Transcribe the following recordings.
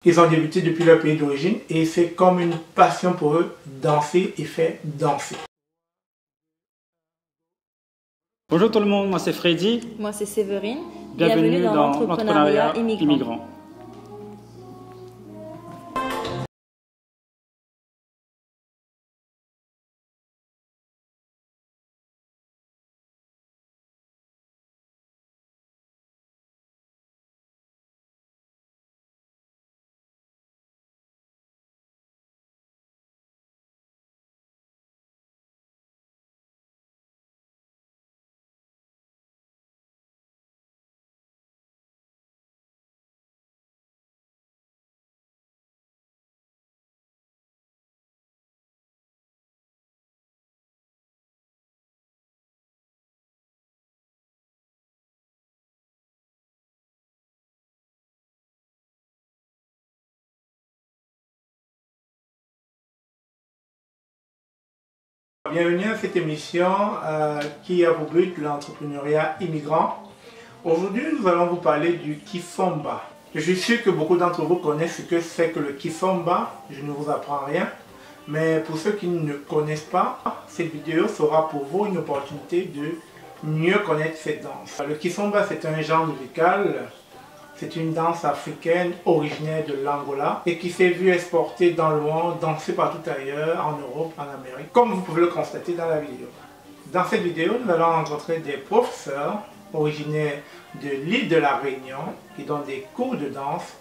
Ils ont débuté depuis leur pays d'origine et c'est comme une passion pour eux, danser et faire danser. Bonjour tout le monde, moi c'est Freddy. Moi c'est Séverine. Bienvenue dans l'entrepreneuriat immigrant. Bienvenue à cette émission qui a pour but l'entrepreneuriat immigrant. Aujourd'hui, nous allons vous parler du Kizomba. Je suis sûr que beaucoup d'entre vous connaissent ce que c'est que le Kizomba. Je ne vous apprends rien. Mais pour ceux qui ne connaissent pas, cette vidéo sera pour vous une opportunité de mieux connaître cette danse. Le Kizomba, c'est un genre musical. C'est une danse africaine originaire de l'Angola et qui s'est vue exportée dans le monde, dansée partout ailleurs, en Europe, en Amérique, comme vous pouvez le constater dans la vidéo. Dans cette vidéo, nous allons rencontrer des professeurs originaires de l'île de la Réunion qui donnent des cours de danse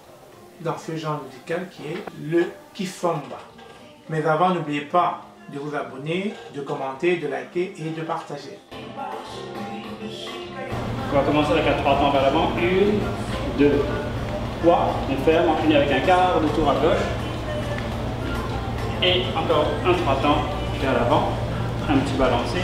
dans ce genre musical qui est le Kizomba. Mais avant, n'oubliez pas de vous abonner, de commenter, de liker et de partager. On va commencer avec un 3 temps vers l'avant. 1, 2, 3. On ferme, on finit avec un quart de tour à gauche. Et encore un 3 temps vers l'avant. Un petit balancé.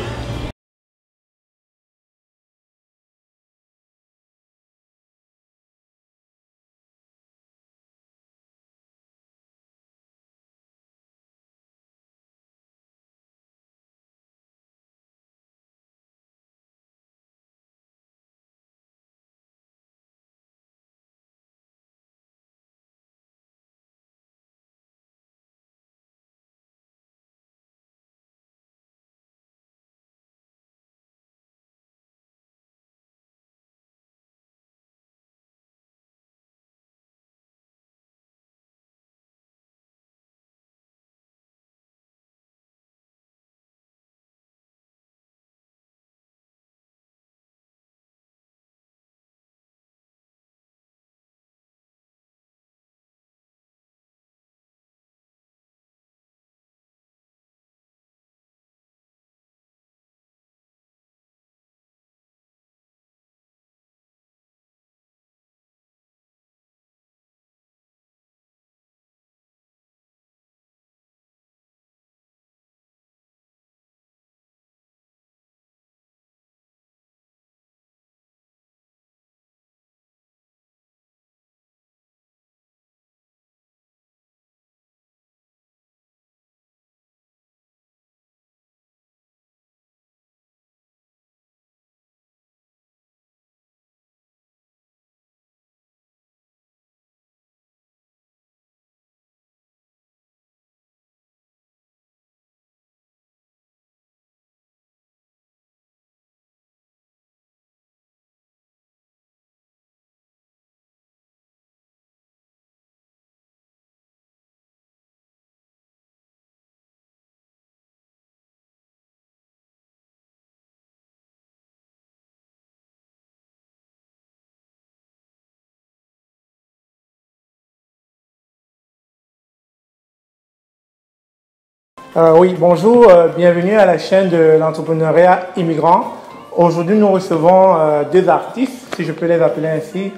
Oui, bonjour, bienvenue à la chaîne de l'entrepreneuriat immigrant. Aujourd'hui, nous recevons deux artistes, si je peux les appeler ainsi,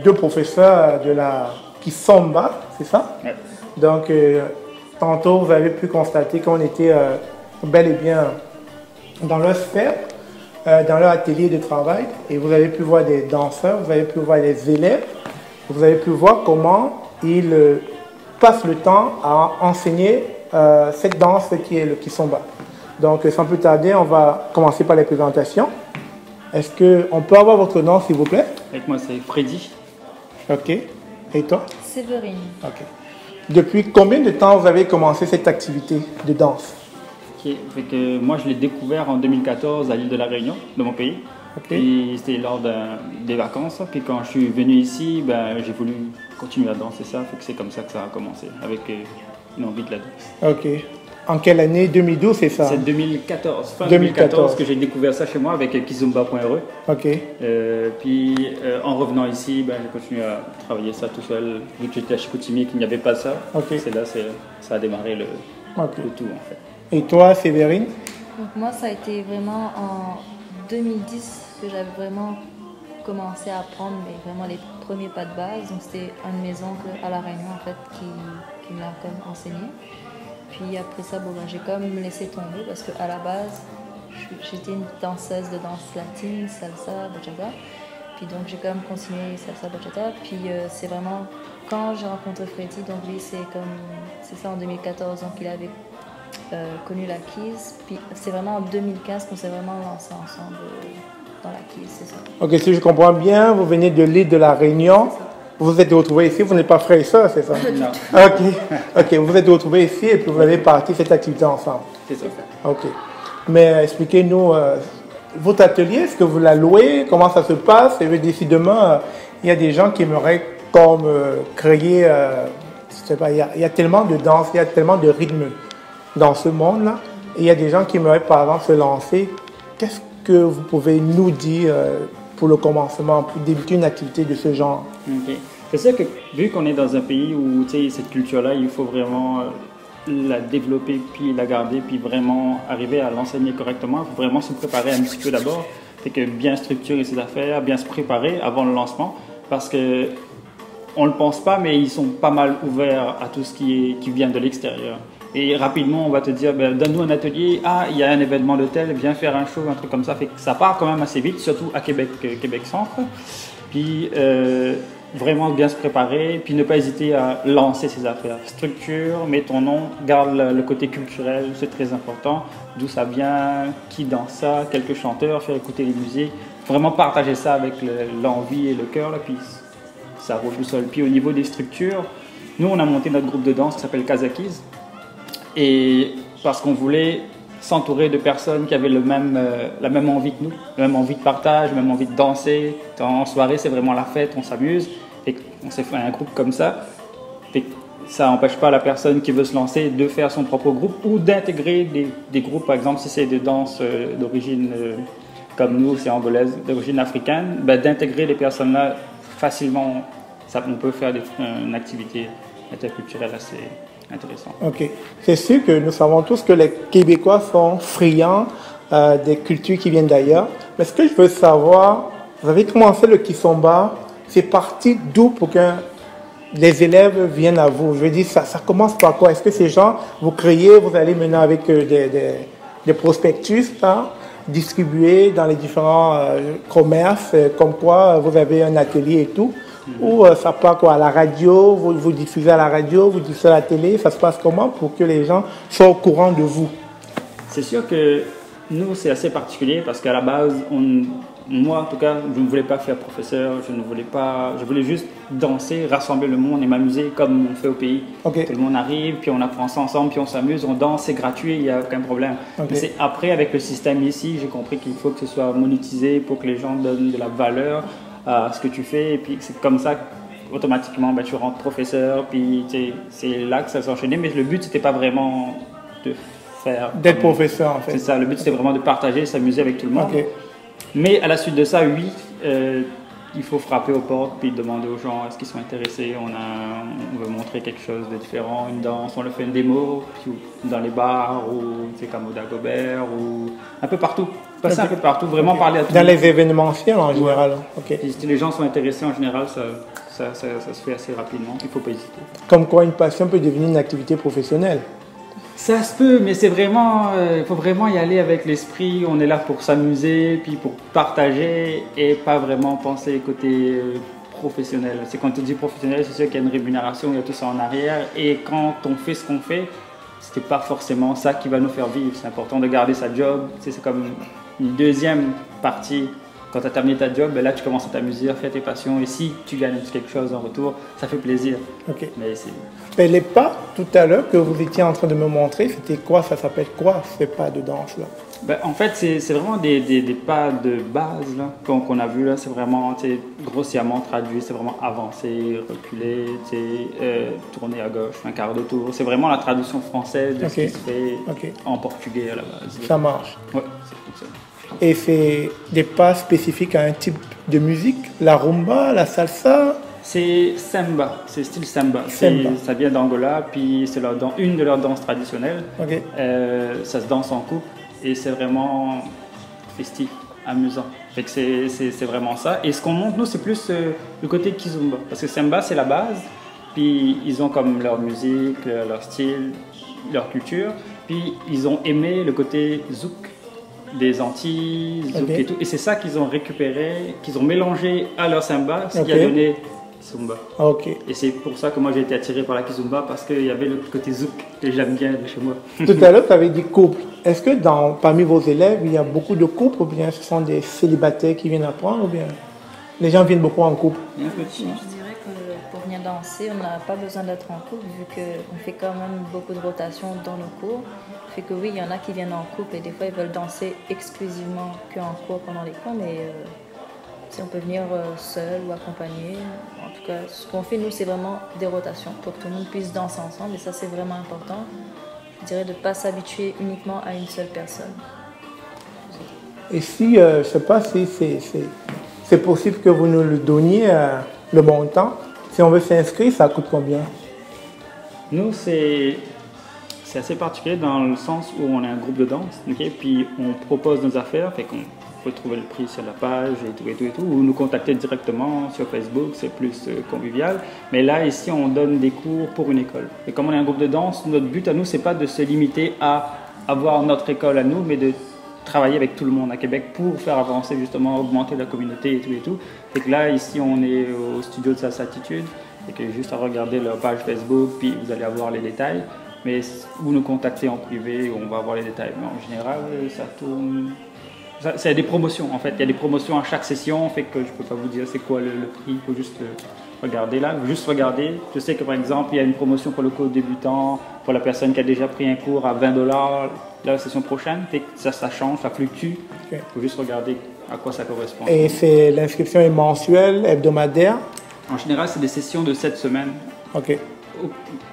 deux professeurs de la Kizomba, c'est ça? Oui. Donc, tantôt, vous avez pu constater qu'on était bel et bien dans leur sphère, dans leur atelier de travail, et vous avez pu voir des danseurs, vous avez pu voir des élèves, vous avez pu voir comment ils passent le temps à enseigner cette danse qui est le Kizomba. Donc sans plus tarder, on va commencer par les présentations. Est-ce qu'on peut avoir votre nom s'il vous plaît? Avec moi c'est Freddy. Ok. Et toi? Séverine. Ok. Depuis combien de temps vous avez commencé cette activité de danse? Ok, fait que moi, je l'ai découvert en 2014 à l'île de la Réunion, de mon pays. Ok. Et c'était lors des vacances. Puis quand je suis venu ici, ben, j'ai voulu continuer à danser ça. Fait que c'est comme ça que ça a commencé, avec une envie de la danse. Ok. En quelle année? 2012, c'est ça? C'est 2014, fin 2014 2014 que j'ai découvert ça chez moi avec kizumba.re. Ok. Puis en revenant ici, ben, j'ai continué à travailler ça tout seul. Vu que j'étais à Chicoutimi et qu'il n'y avait pas ça, Ok. c'est là ça a démarré le tout en fait. Et toi, Séverine? Donc moi, ça a été vraiment en 2010 que j'avais vraiment commencé à apprendre vraiment les premiers pas de base. Donc c'était un de mes oncles à La Réunion en fait qui me l'a comme enseigné. Puis après ça, bon, ben, j'ai comme laissé tomber parce qu'à la base, j'étais une danseuse de danse latine, salsa, bachata. Puis donc j'ai quand même continué salsa, bachata. Puis c'est vraiment quand j'ai rencontré Freddy, donc lui c'est ça en 2014, donc il avait connu la Keys. Puis c'est vraiment en 2015 qu'on s'est vraiment lancé ensemble dans la Keys, c'est ça. Ok, si je comprends bien, vous venez de l'île de la Réunion. Vous vous êtes retrouvés ici, vous n'êtes pas frères et sœurs, c'est ça? Non. Ok, vous vous êtes retrouvés ici et puis vous avez parti cette activité ensemble. C'est ça. Ok. Mais expliquez-nous, votre atelier, est-ce que vous la louez? Comment ça se passe? Et décidément, il y a des gens qui aimeraient comme créer, je sais pas, il y a tellement de danse, il y a tellement de rythme dans ce monde-là. Et il y a des gens qui aimeraient par exemple se lancer. Qu'est-ce que vous pouvez nous dire pour le commencement, pour débuter une activité de ce genre? Ok. C'est sûr que vu qu'on est dans un pays où cette culture-là, il faut vraiment la développer, puis la garder, puis vraiment arriver à l'enseigner correctement. Il faut vraiment se préparer un petit peu d'abord. Fait que bien structurer ses affaires, bien se préparer avant le lancement, parce que on le pense pas, mais ils sont pas mal ouverts à tout ce qui vient de l'extérieur. Et rapidement, on va te dire, ben, donne-nous un atelier, il y a un événement de tel, viens faire un show, un truc comme ça. Fait que ça part quand même assez vite, surtout à Québec Centre. Puis vraiment bien se préparer, puis ne pas hésiter à lancer ses affaires. Structure, mets ton nom, garde le côté culturel, c'est très important. D'où ça vient, qui danse ça, quelques chanteurs, faire écouter les musiques. Vraiment partager ça avec l'envie et le cœur, là, puis ça roule tout seul. Puis au niveau des structures, nous on a monté notre groupe de danse qui s'appelle Kazakis. Et parce qu'on voulait s'entourer de personnes qui avaient la même envie que nous, la même envie de partage, la même envie de danser. En soirée, c'est vraiment la fête, on s'amuse. Et on s'est fait un groupe comme ça. Et ça n'empêche pas la personne qui veut se lancer de faire son propre groupe ou d'intégrer des groupes, par exemple, si c'est des danses d'origine comme nous, c'est angolaise, d'origine africaine, ben, d'intégrer les personnes-là facilement. On peut faire une activité interculturelle assez intéressant. Ok. C'est sûr que nous savons tous que les Québécois sont friands des cultures qui viennent d'ailleurs. Mais ce que je veux savoir, vous avez commencé le Kizomba, c'est parti d'où pour que les élèves viennent à vous? Je veux dire, ça commence par quoi? Est-ce que ces gens, vous créez, vous allez maintenant avec des prospectus, là, distribués dans les différents commerces, comme quoi vous avez un atelier et tout? Ou ça part quoi, à la radio, vous diffusez à la radio, vous diffusez à la télé, ça se passe comment pour que les gens soient au courant de vous? C'est sûr que nous, c'est assez particulier parce qu'à la base, moi en tout cas, je ne voulais pas faire professeur, je voulais juste danser, rassembler le monde et m'amuser comme on fait au pays. Okay. Tout le monde arrive, puis on apprend ça ensemble, puis on s'amuse, on danse, c'est gratuit, il n'y a aucun problème. Okay. Mais c'est après, avec le système ici, j'ai compris qu'il faut que ce soit monétisé pour que les gens donnent de la valeur à ce que tu fais, et puis c'est comme ça automatiquement tu rentres professeur, puis c'est là que ça s'est enchaîné, mais le but c'était pas vraiment de faire d'être professeur en fait. C'est ça, le but c'était vraiment de partager, s'amuser avec tout le monde. Okay. Mais à la suite de ça, oui, il faut frapper aux portes puis demander aux gens est-ce qu'ils sont intéressés, on veut montrer quelque chose de différent, une danse, on le fait une démo puis dans les bars ou comme au Dagobert ou un peu partout. Passer un peu partout, vraiment parler à tout le monde. Dans les événementiels en général. Okay. Et si les gens sont intéressés en général, ça se fait assez rapidement, il ne faut pas hésiter. Comme quoi une passion peut devenir une activité professionnelle. Ça se peut, mais c'est vraiment, il faut vraiment y aller avec l'esprit, on est là pour s'amuser, puis pour partager et pas vraiment penser côté professionnel. C'est quand tu dis professionnel, c'est sûr qu'il y a une rémunération, il y a tout ça en arrière, et quand on fait ce qu'on fait, c'était pas forcément ça qui va nous faire vivre. C'est important de garder sa job, c'est comme une deuxième partie quand tu as terminé ta job, ben là tu commences à t'amuser, à faire tes passions et si tu gagnes quelque chose en retour, ça fait plaisir. Ok. Mais c'est... Mais les pas tout à l'heure que vous étiez en train de me montrer, c'était quoi? Ça s'appelle quoi ces pas de danse là? Ben, en fait, c'est vraiment des pas de base là, qu'on a vu là. C'est vraiment grossièrement traduit. C'est vraiment avancer, reculer, tourner à gauche, un quart de tour. C'est vraiment la traduction française de ce qui se fait en portugais à la base. Ça marche. Ouais, c'est comme ça. Et c'est des pas spécifiques à un type de musique? La rumba, la salsa? C'est samba, c'est style samba. Samba. Ça vient d'Angola, puis c'est une de leurs danses traditionnelles. Ok. Ça se danse en couple et c'est vraiment festif, amusant. Fait que c'est vraiment ça. Et ce qu'on montre, nous, c'est plus le côté kizomba. Parce que samba, c'est la base, puis ils ont comme leur musique, leur style, leur culture. Puis ils ont aimé le côté zouk des Antilles, zouk et tout. Et c'est ça qu'ils ont récupéré, qu'ils ont mélangé à leur samba, ce qui a donné Kizomba. Ok. Et c'est pour ça que moi j'ai été attiré par la Kizomba parce qu'il y avait le côté zouk que j'aime bien de chez moi. Tout à l'heure, tu avais dit couple. Est-ce que parmi vos élèves, il y a beaucoup de couples ou bien ce sont des célibataires qui viennent apprendre ou bien les gens viennent beaucoup en couple? Je dirais que pour venir danser, on n'a pas besoin d'être en couple vu qu'on fait quand même beaucoup de rotations dans nos cours. Fait que oui, il y en a qui viennent en couple et des fois ils veulent danser exclusivement qu'en cours pendant les cours, mais si on peut venir seul ou accompagné. En tout cas, ce qu'on fait nous, c'est vraiment des rotations pour que tout le monde puisse danser ensemble et ça c'est vraiment important. Je dirais de ne pas s'habituer uniquement à une seule personne. Et si, je ne sais pas si c'est possible que vous nous le donniez le montant. Si on veut s'inscrire, ça coûte combien? Nous, c'est assez particulier dans le sens où on est un groupe de danse, puis on propose nos affaires, fait qu'on peut trouver le prix sur la page et tout, ou nous contacter directement sur Facebook, c'est plus convivial. Mais là, ici, on donne des cours pour une école. Et comme on est un groupe de danse, notre but à nous, c'est pas de se limiter à avoir notre école à nous, mais de travailler avec tout le monde à Québec pour faire avancer, justement, augmenter la communauté et tout. Et que là, ici, on est au studio de Sassatitude, et que juste à regarder leur page Facebook, puis vous allez avoir les détails. Mais vous nous contactez en privé, on va avoir les détails. Mais en général, ça tourne... C'est des promotions, en fait. Il y a des promotions à chaque session, fait que je ne peux pas vous dire c'est quoi le prix. Il faut juste regarder là. Juste regarder. Je sais que, par exemple, il y a une promotion pour le cours débutant, pour la personne qui a déjà pris un cours à 20 $, la session prochaine. Fait que ça change, ça fluctue. Il faut juste regarder à quoi ça correspond. Et l'inscription est mensuelle, hebdomadaire? En général, c'est des sessions de 7 semaines. Ok.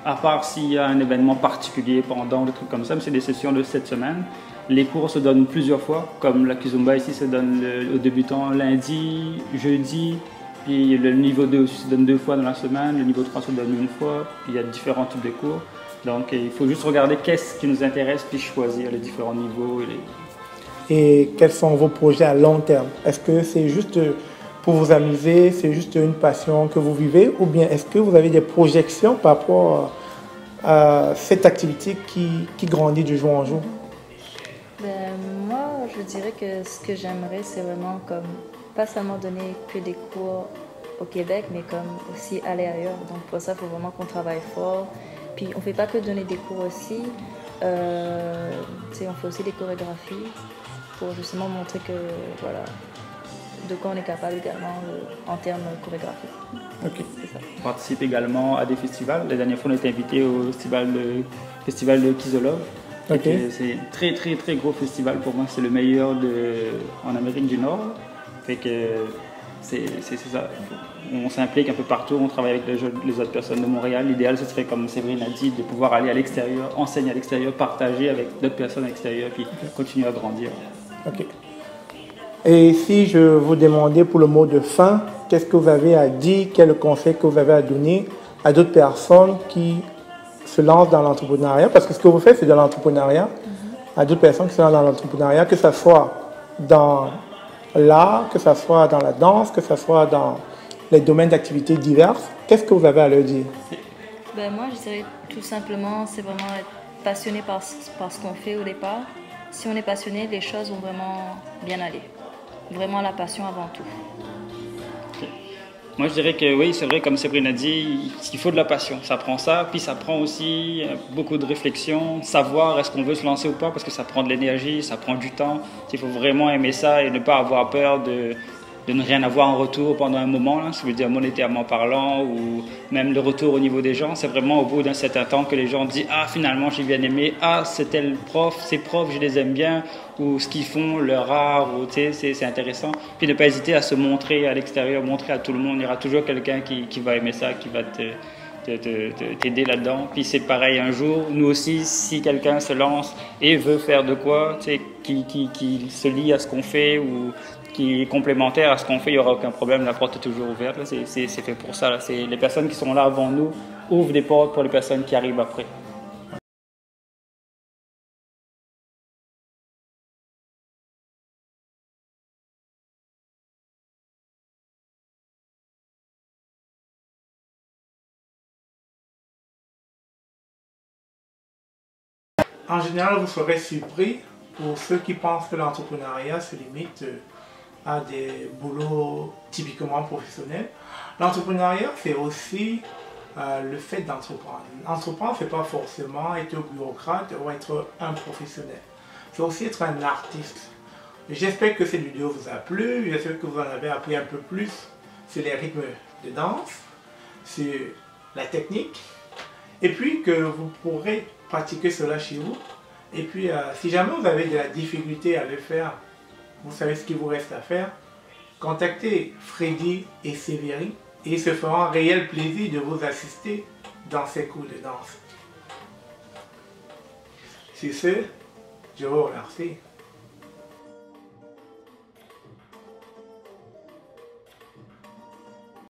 À part s'il y a un événement particulier pendant, des trucs comme ça, mais c'est des sessions de 7 semaines. Les cours se donnent plusieurs fois, comme la Kizomba ici se donne aux débutants lundi, jeudi, puis le niveau 2 aussi se donne 2 fois dans la semaine, le niveau 3 se donne une fois, puis il y a différents types de cours. Donc il faut juste regarder qu'est-ce qui nous intéresse, puis choisir les différents niveaux. Et quels sont vos projets à long terme? Est-ce que c'est juste pour vous amuser, c'est juste une passion que vous vivez, ou bien est-ce que vous avez des projections par rapport à cette activité qui grandit de jour en jour? Moi, je dirais que ce que j'aimerais, c'est vraiment comme, pas seulement donner que des cours au Québec, mais comme aussi aller ailleurs. Donc pour ça, il faut vraiment qu'on travaille fort. Puis on ne fait pas que donner des cours aussi, on fait aussi des chorégraphies pour justement montrer que, voilà, de quoi on est capable également en termes chorégraphiques. Ok. C'est ça. On participe également à des festivals. La dernière fois, on a été invité au festival de Kizolov. Okay. C'est un très très très gros festival pour moi, c'est le meilleur en Amérique du Nord. Fait que c'est ça. On s'implique un peu partout, on travaille avec les autres personnes de Montréal. L'idéal, ce serait, comme Séverine a dit, de pouvoir aller à l'extérieur, enseigner à l'extérieur, partager avec d'autres personnes à l'extérieur, puis continuer à grandir. Ok. Et si je vous demandais pour le mot de fin, qu'est-ce que vous avez à dire, quel conseil que vous avez à donner à d'autres personnes qui se lancent dans l'entrepreneuriat, parce que ce que vous faites, c'est de l'entrepreneuriat, à d'autres personnes qui se lancent dans l'entrepreneuriat, que ce soit dans l'art, que ce soit dans la danse, que ce soit dans les domaines d'activités diverses, qu'est-ce que vous avez à leur dire? Moi, je dirais tout simplement, c'est vraiment être passionné par ce qu'on fait au départ. Si on est passionné, les choses vont vraiment bien aller. Vraiment la passion avant tout. Moi, je dirais que oui, c'est vrai, comme Séverine a dit, il faut de la passion. Ça prend ça, puis ça prend aussi beaucoup de réflexion, savoir est-ce qu'on veut se lancer ou pas, parce que ça prend de l'énergie, ça prend du temps. Il faut vraiment aimer ça et ne pas avoir peur de ne rien avoir en retour pendant un moment, là, ça veut dire monétairement parlant, ou même le retour au niveau des gens. C'est vraiment au bout d'un certain temps que les gens disent « Ah, finalement, j'ai bien aimé. Ah, c'est tel prof, ces profs, je les aime bien. » Ou ce qu'ils font, leur art, ou, c'est intéressant. Puis ne pas hésiter à se montrer à l'extérieur, montrer à tout le monde. Il y aura toujours quelqu'un qui va aimer ça, qui va t'aider là-dedans. Puis c'est pareil un jour, nous aussi, si quelqu'un se lance et veut faire de quoi, qui se lie à ce qu'on fait ou qui est complémentaire à ce qu'on fait, il n'y aura aucun problème, la porte est toujours ouverte. C'est fait pour ça. Là. Les personnes qui sont là avant nous ouvrent des portes pour les personnes qui arrivent après. En général, vous serez surpris pour ceux qui pensent que l'entrepreneuriat se limite à des boulots typiquement professionnels. L'entrepreneuriat, c'est aussi le fait d'entreprendre. Entreprendre, ce n'est pas forcément être bureaucrate ou être un professionnel. C'est aussi être un artiste. J'espère que cette vidéo vous a plu, j'espère que vous en avez appris un peu plus sur les rythmes de danse, sur la technique, et puis que vous pourrez pratiquer cela chez vous. Et puis, si jamais vous avez de la difficulté à le faire, vous savez ce qu'il vous reste à faire. Contactez Freddy et Séverine et ils se feront un réel plaisir de vous assister dans ces cours de danse. Sur ce, je vous remercie.